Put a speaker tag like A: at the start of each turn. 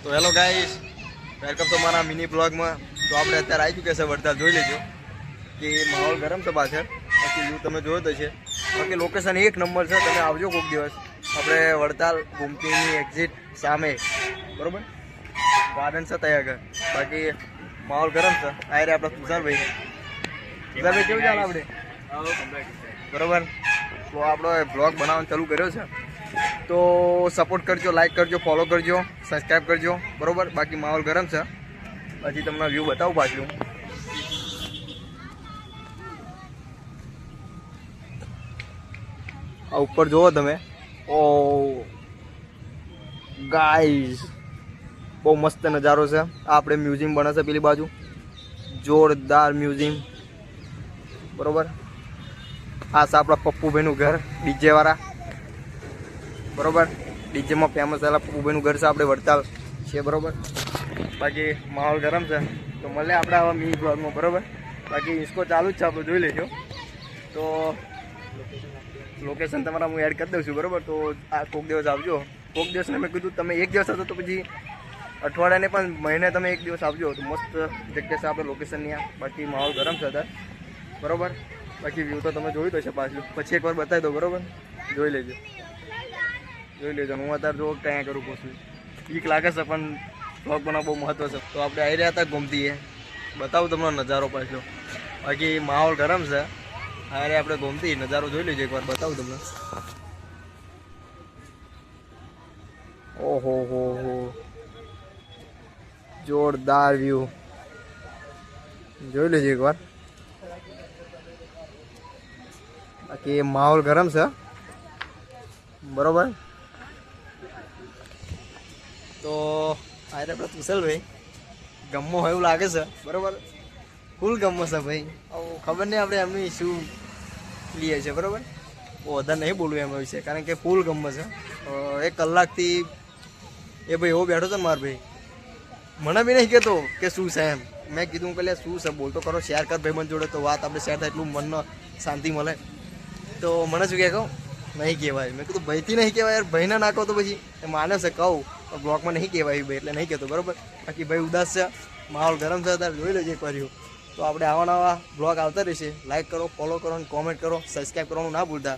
A: તો hello guys, welcome તો મારા મિની બ્લોગમાં. તો આપણે અત્યારે આવી ચૂક્યા છે વડતાલ. જોઈ લેજો કે માહોલ ગરમ છે પાછળ. બાકી વ્યૂ તમે જોયો તો છે. બાકી લોકેશન એક નંબર છે. તમે આવજો કોઈક દિવસ. આપણે વડતાલ ગુમતીની એક્ઝિટ સામે બરાબર ગાર્ડન છે ત્યાં આગળ. બાકી માહોલ ગરમ છે. આ રે આપણા તુષારભાઈ. તુષારભાઈ કેવું ચાલે આપણે? બરાબર. તો આપણો બ્લોગ બનાવવાનું ચાલુ કર્યો છે. તો સપોર્ટ કરજો, લાઈક કરજો, ફોલો કરજો, સબસ્ક્રાઈબ કરજો બરાબર. બાકી માહોલ ગરમ છે. પછી તમને વ્યૂ બતાવું પાછું. આ ઉપર જુઓ તમે. ઓ ગાઈસ, બહુ મસ્ત નજારો છે. આ આપણે મ્યુઝિયમ બને છે પેલી બાજુ. જોરદાર મ્યુઝિયમ બરાબર. આ છે આપણા પપ્પુભાઈનું ઘર, ડીજે વાળા બરોબર. ડીજેમાં ફેમસ થયેલા પપ્પુભાઈનું ઘર છે આપણે વડતાલ છે બરોબર. બાકી માહોલ ગરમ છે. તો મળે આપણે આવા મિની બ્લોગમાં બરોબર. બાકી ઇન્સ્કો ચાલુ જ છે, આપણે જોઈ લેજો. તો લોકેશન તમારા હું એડ કરી દઉં છું બરોબર. તો આ કોઈક દિવસ આવજો. કોઈક દિવસને મેં કીધું તમે એક દિવસ હતો તો પછી અઠવાડિયાને પણ મહિને તમે એક દિવસ આવજો. તો મસ્ત જગ્યા છે આપણે લોકેશનની આ. બાકી માહોલ ગરમ છે અત્યારે બરોબર. બાકી વ્યૂ તો તમે જોયું તો છે પાછું. પછી એકવાર બતાવી દો બરોબર. જોઈ લેજો. હું અત્યારે જો ક્યાં કરું પછી ઠીક લાગે છે, પણ બ્લોગ બનાવવા બહુ મહત્વ છે. તો આપણે આવી રહ્યા હતા ગોમતીએ. બતાવું તમને નજારો પાછો. બાકી માહોલ ગરમ છે. અરે આપણે ગોમતી નજારો જોઈ લેજો એકવાર. બતાવું તમને. ઓહો હો હો, જોરદાર વ્યૂ જોઈ લેજો એકવાર. બાકી માહોલ ગરમ છે બરોબર. તો આ આપણે તુષારભાઈ ગમો હોય એવું લાગે છે બરોબર. ફૂલ ગમો છે ભાઈ. ખબર નહીં આપણે એમની શું લઈએ છે બરોબર. બહુ વધારે નહીં બોલવું એમના વિશે, કારણ કે ફૂલ ગમો છે. 1 કલાકથી એ ભાઈ એવો બેઠો છે ને મારો ભાઈ. મને બી નહીં કહેતો કે શું છે એમ. મેં કીધું કે શું છે બોલતો કરો, શેર કર ભાઈબંધ જોડે. તો વાત આપણે શેર થાય એટલું મનનો શાંતિ મળે. તો મને શું કહે કહું નહીં કહેવાય. મેં કીધું ભાઈથી નહીં કહેવાય યાર. ભાઈને નાખો તો પછી એ માને છે કહું. બ્લોગમાં નહીં કહેવાય ભાઈ, એટલે નહીં કહેતો બરાબર. બાકી ભાઈ ઉદાસ છે, માહોલ ગરમ છે અત્યારે. જોઈ લેજો એક વાર. તો આપણે આવા નવા બ્લોગ આવતા રહેશે. લાઈક કરો, ફોલો કરો અને કોમેન્ટ કરો. સબસ્ક્રાઈબ કરવાનું ના ભૂલતા.